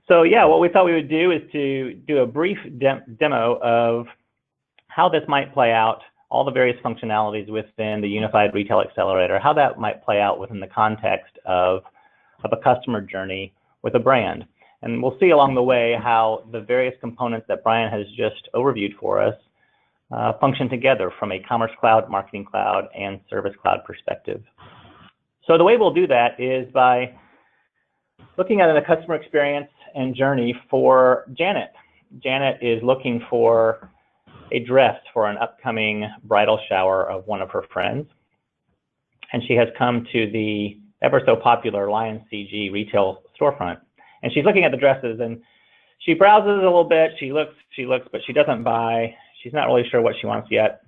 So yeah, what we thought we would do is to do a brief demo of how this might play out, all the various functionalities within the Unified Retail Accelerator, how that might play out within the context of a customer journey with a brand. And we'll see along the way how the various components that Brian has just overviewed for us function together from a Commerce Cloud, Marketing Cloud, and Service Cloud perspective. So the way we'll do that is by looking at the customer experience and journey for Janet. Janet is looking for a dress for an upcoming bridal shower of one of her friends. And she has come to the ever so popular Lion CG retail storefront. And she's looking at the dresses and she browses a little bit, she looks, but she doesn't buy. She's not really sure what she wants yet.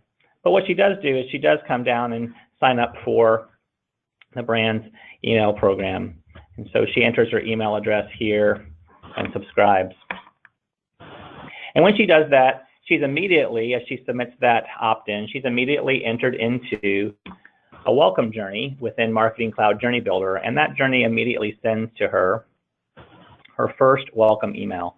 But what she does do is she does come down and sign up for the brand's email program. And so she enters her email address here and subscribes. And when she does that, she's immediately, as she submits that opt-in, she's immediately entered into a welcome journey within Marketing Cloud Journey Builder. And that journey immediately sends to her her first welcome email.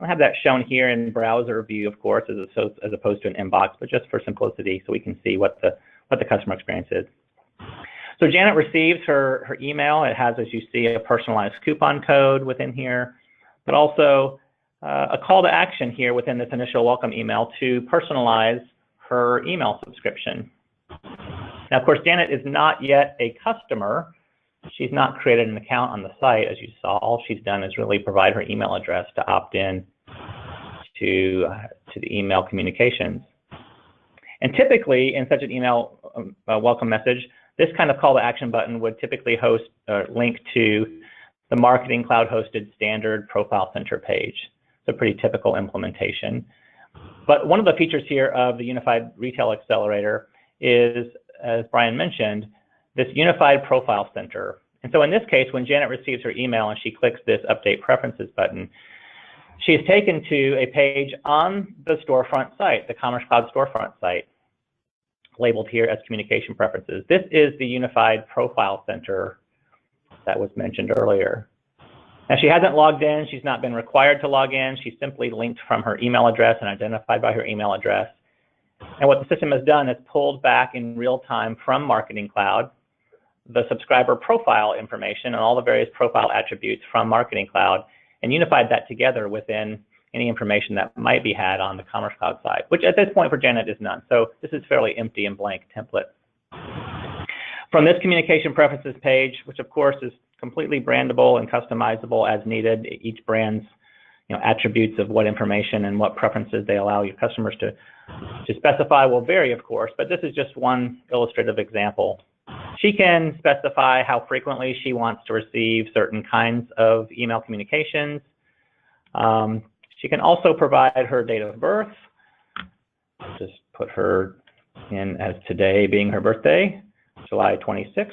I have that shown here in browser view, of course, as opposed to an inbox, but just for simplicity so we can see what the customer experience is. So Janet receives her email. It has, as you see, a personalized coupon code within here, but also a call to action here within this initial welcome email to personalize her email subscription. Now, of course, Janet is not yet a customer. She's not created an account on the site, as you saw. All she's done is really provide her email address to opt in to the email communications. And typically, in such an email welcome message, this kind of call to action button would typically link to the Marketing Cloud hosted standard profile center page. It's a pretty typical implementation. But one of the features here of the Unified Retail Accelerator is, as Brian mentioned, this unified profile center. And so in this case, when Janet receives her email and she clicks this Update Preferences button, she is taken to a page on the storefront site, the Commerce Cloud storefront site, labeled here as Communication Preferences. This is the Unified Profile Center that was mentioned earlier. Now, she hasn't logged in. She's not been required to log in. She's simply linked from her email address and identified by her email address. And what the system has done is pulled back in real time from Marketing Cloud the subscriber profile information and all the various profile attributes from Marketing Cloud and unified that together within any information that might be had on the Commerce Cloud side, which at this point for Janet is none. So this is fairly empty and blank template. From this Communication Preferences page, which of course is completely brandable and customizable as needed, each brand's attributes of what information and what preferences they allow your customers to specify will vary, of course, but this is just one illustrative example. She can specify how frequently she wants to receive certain kinds of email communications. She can also provide her date of birth. Just put her in as today being her birthday, July 26th.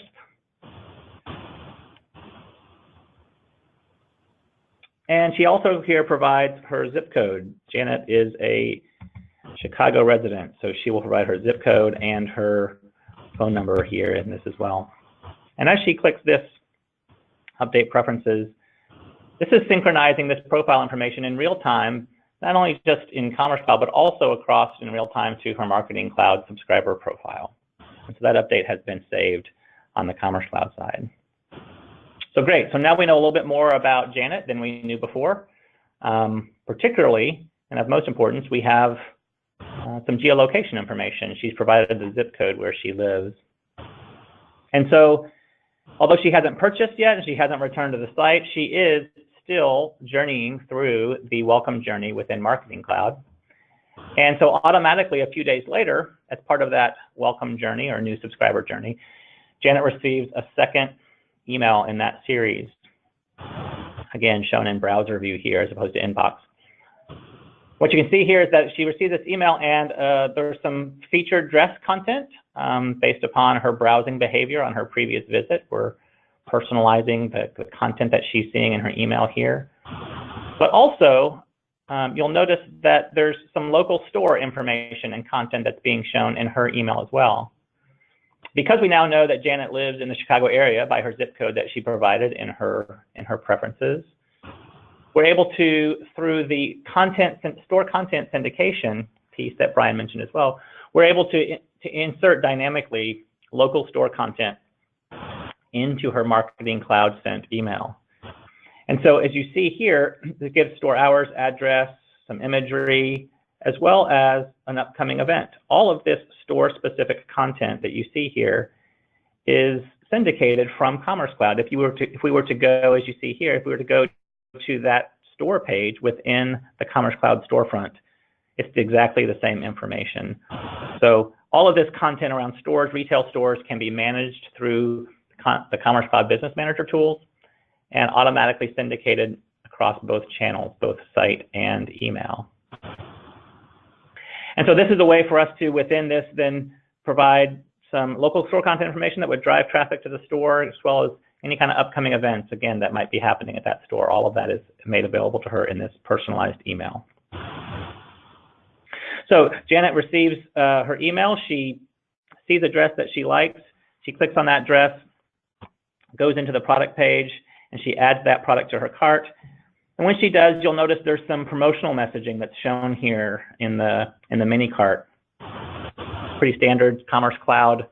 And she also here provides her zip code. Janet is a Chicago resident, so she will provide her zip code and her phone number here in this as well. And as she clicks this Update Preferences, this is synchronizing this profile information in real time, not only just in Commerce Cloud, but also across in real time to her Marketing Cloud subscriber profile. And so that update has been saved on the Commerce Cloud side. So great, so now we know a little bit more about Janet than we knew before. Particularly, and of most importance, we have some geolocation information. She's provided the zip code where she lives. And so, although she hasn't purchased yet and she hasn't returned to the site, she is still journeying through the welcome journey within Marketing Cloud. And so automatically a few days later, as part of that welcome journey or new subscriber journey, Janet receives a second email in that series, again shown in browser view here as opposed to inbox. What you can see here is that she received this email and there's some featured dress content based upon her browsing behavior on her previous visit. We're personalizing the content that she's seeing in her email here. But also, you'll notice that there's some local store information and content that's being shown in her email as well. Because we now know that Janet lives in the Chicago area by her zip code that she provided in her preferences, we're able to, through the store content syndication piece that Brian mentioned as well, we're able to insert dynamically local store content into her Marketing Cloud sent email. And so as you see here, it gives store hours, address, some imagery, as well as an upcoming event. All of this store-specific content that you see here is syndicated from Commerce Cloud. If we were to go, as you see here, if we were to go to that store page within the Commerce Cloud storefront, it's exactly the same information. So all of this content around stores, retail stores, can be managed through the Commerce Cloud Business Manager tools and automatically syndicated across both channels, both site and email. And so this is a way for us to, within this, then provide some local store content information that would drive traffic to the store, as well as any kind of upcoming events, again, that might be happening at that store. All of that is made available to her in this personalized email. So Janet receives her email. She sees a dress that she likes. She clicks on that dress, goes into the product page, and she adds that product to her cart. And when she does, you'll notice there's some promotional messaging that's shown here in the mini cart. Pretty standard Commerce Cloud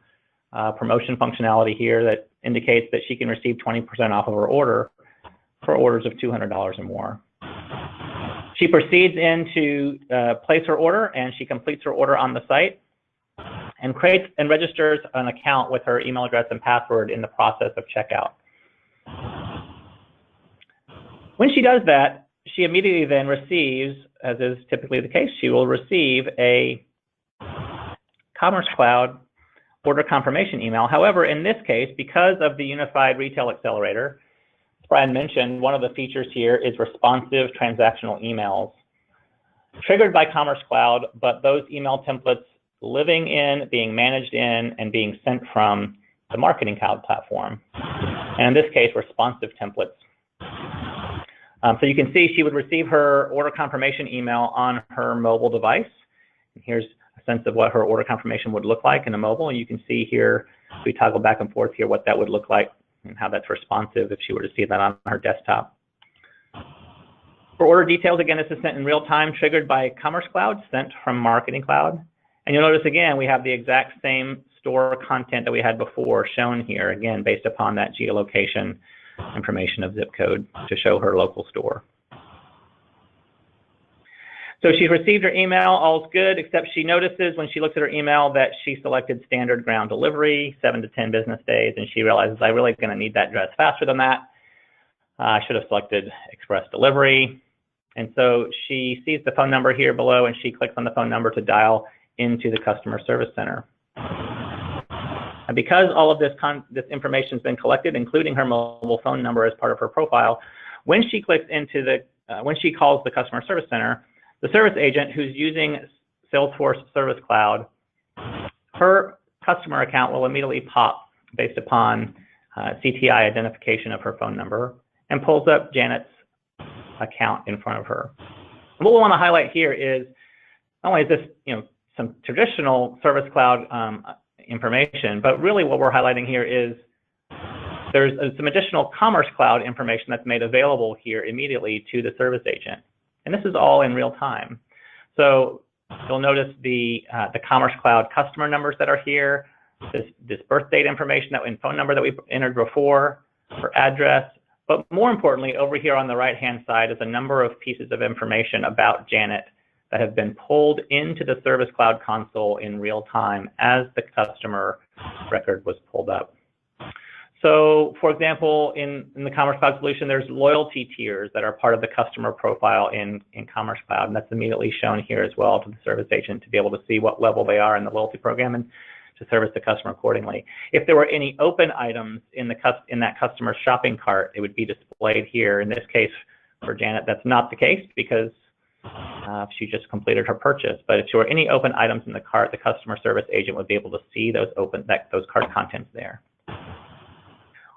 promotion functionality here that indicates that she can receive 20% off of her order for orders of $200 or more. She proceeds in to place her order, and she completes her order on the site and creates and registers an account with her email address and password in the process of checkout. When she does that, she immediately then receives, as is typically the case, she will receive a Commerce Cloud order confirmation email. However, in this case, because of the Unified Retail Accelerator, as Brian mentioned, one of the features here is responsive transactional emails triggered by Commerce Cloud, but those email templates living in, being managed in, and being sent from the Marketing Cloud platform. And in this case, responsive templates. So you can see she would receive her order confirmation email on her mobile device. And here's a sense of what her order confirmation would look like in a mobile. And you can see here, if we toggle back and forth here, what that would look like and how that's responsive if she were to see that on her desktop. For order details, again, this is sent in real time, triggered by Commerce Cloud, sent from Marketing Cloud. And you'll notice, again, we have the exact same store content that we had before shown here, again, based upon that geolocation information of zip code to show her local store. So she's received her email, all's good, except she notices when she looks at her email that she selected standard ground delivery, 7 to 10 business days, and she realizes, I'm really going to need that dress faster than that. I should have selected express delivery. And so she sees the phone number here below, and she clicks on the phone number to dial into the customer service center. And because all of this information has been collected, including her mobile phone number as part of her profile, when she clicks into when she calls the customer service center, the service agent who's using Salesforce Service Cloud, her customer account will immediately pop based upon CTI identification of her phone number and pulls up Janet's account in front of her. And what we want to highlight here is not only is this some traditional Service Cloud information, but really what we're highlighting here is there's some additional Commerce Cloud information that's made available here immediately to the service agent. And this is all in real time. So you'll notice the Commerce Cloud customer numbers that are here, this birth date information and phone number that we entered before, her address. But more importantly, over here on the right-hand side is a number of pieces of information about Janet that have been pulled into the Service Cloud console in real time as the customer record was pulled up. So, for example, in the Commerce Cloud solution, there's loyalty tiers that are part of the customer profile in Commerce Cloud, and that's immediately shown here as well to the service agent to be able to see what level they are in the loyalty program and to service the customer accordingly. If there were any open items in that customer's shopping cart, it would be displayed here. In this case, for Janet, that's not the case because she just completed her purchase. But if there were any open items in the cart, the customer service agent would be able to see those cart contents there.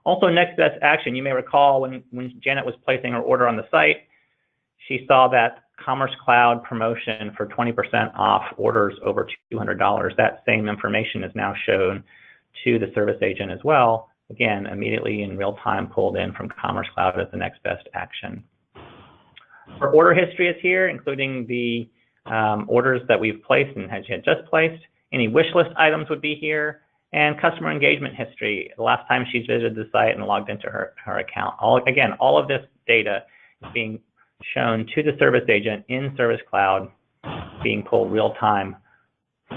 Also, next best action, you may recall when Janet was placing her order on the site, she saw that Commerce Cloud promotion for 20% off orders over $200. That same information is now shown to the service agent as well. Again, immediately in real time pulled in from Commerce Cloud as the next best action. Her order history is here, including the orders that we've placed and she had just placed. Any wish list items would be here, and customer engagement history, the last time she's visited the site and logged into her account. Again, all of this data is being shown to the service agent in Service Cloud, being pulled real time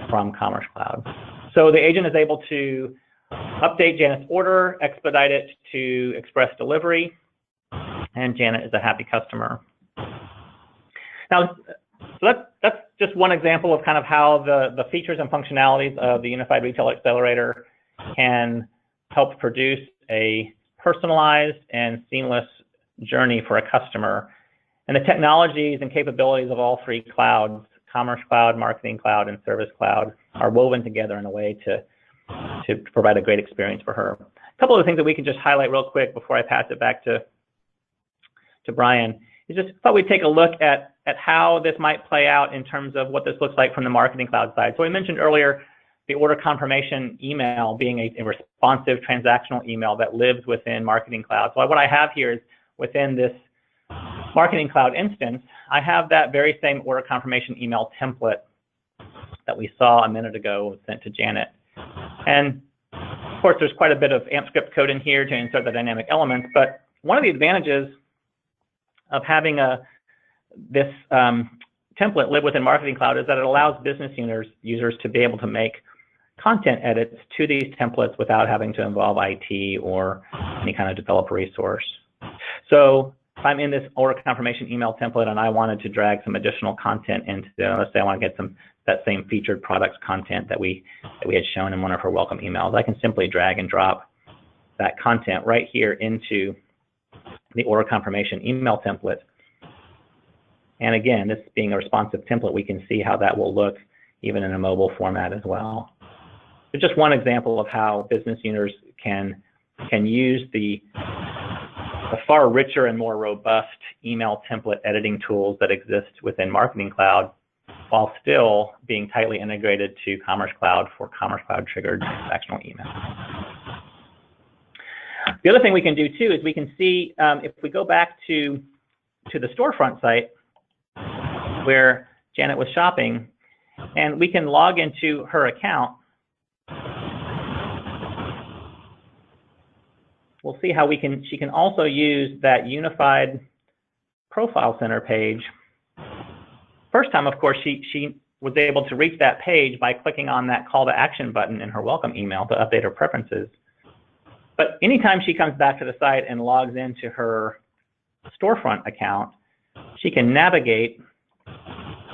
from Commerce Cloud. So the agent is able to update Janet's order, expedite it to express delivery, and Janet is a happy customer. Now, so that's just one example of kind of how the features and functionalities of the Unified Retail Accelerator can help produce a personalized and seamless journey for a customer. And the technologies and capabilities of all three clouds, Commerce Cloud, Marketing Cloud, and Service Cloud, are woven together in a way to provide a great experience for her. A couple of things that we can just highlight real quick before I pass it back to Brian is just thought we'd take a look at how this might play out in terms of what this looks like from the Marketing Cloud side. So we mentioned earlier the order confirmation email being a responsive transactional email that lives within Marketing Cloud. So what I have here is within this Marketing Cloud instance, I have that very same order confirmation email template that we saw a minute ago sent to Janet. And of course, there's quite a bit of AMP script code in here to insert the dynamic elements, but one of the advantages of having this template live within Marketing Cloud is that it allows business users to be able to make content edits to these templates without having to involve IT or any kind of developer resource. So if I'm in this order confirmation email template and I wanted to drag some additional content into it, let's say I want to get that same featured products content that we had shown in one of her welcome emails, I can simply drag and drop that content right here into the order confirmation email template. And again, this being a responsive template, we can see how that will look even in a mobile format as well. So just one example of how business users can use the far richer and more robust email template editing tools that exist within Marketing Cloud while still being tightly integrated to Commerce Cloud for Commerce Cloud triggered transactional email. The other thing we can do too is we can see if we go back to the storefront site where Janet was shopping, and we can log into her account. We'll see how she can also use that unified profile center page. First time, of course, she was able to reach that page by clicking on that call to action button in her welcome email to update her preferences. But anytime she comes back to the site and logs into her storefront account, she can navigate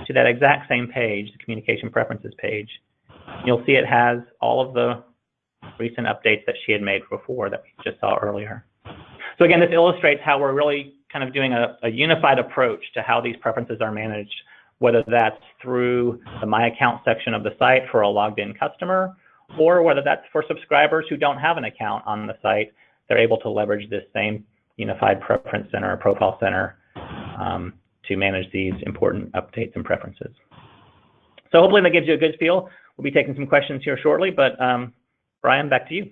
to that exact same page, the communication preferences page. You'll see it has all of the recent updates that she had made before that we just saw earlier. So again, this illustrates how we're really kind of doing a unified approach to how these preferences are managed, whether that's through the My Account section of the site for a logged in customer, or whether that's for subscribers who don't have an account on the site. They're able to leverage this same unified preference center or profile center to manage these important updates and preferences. So hopefully that gives you a good feel. We'll be taking some questions here shortly, but Brian, back to you.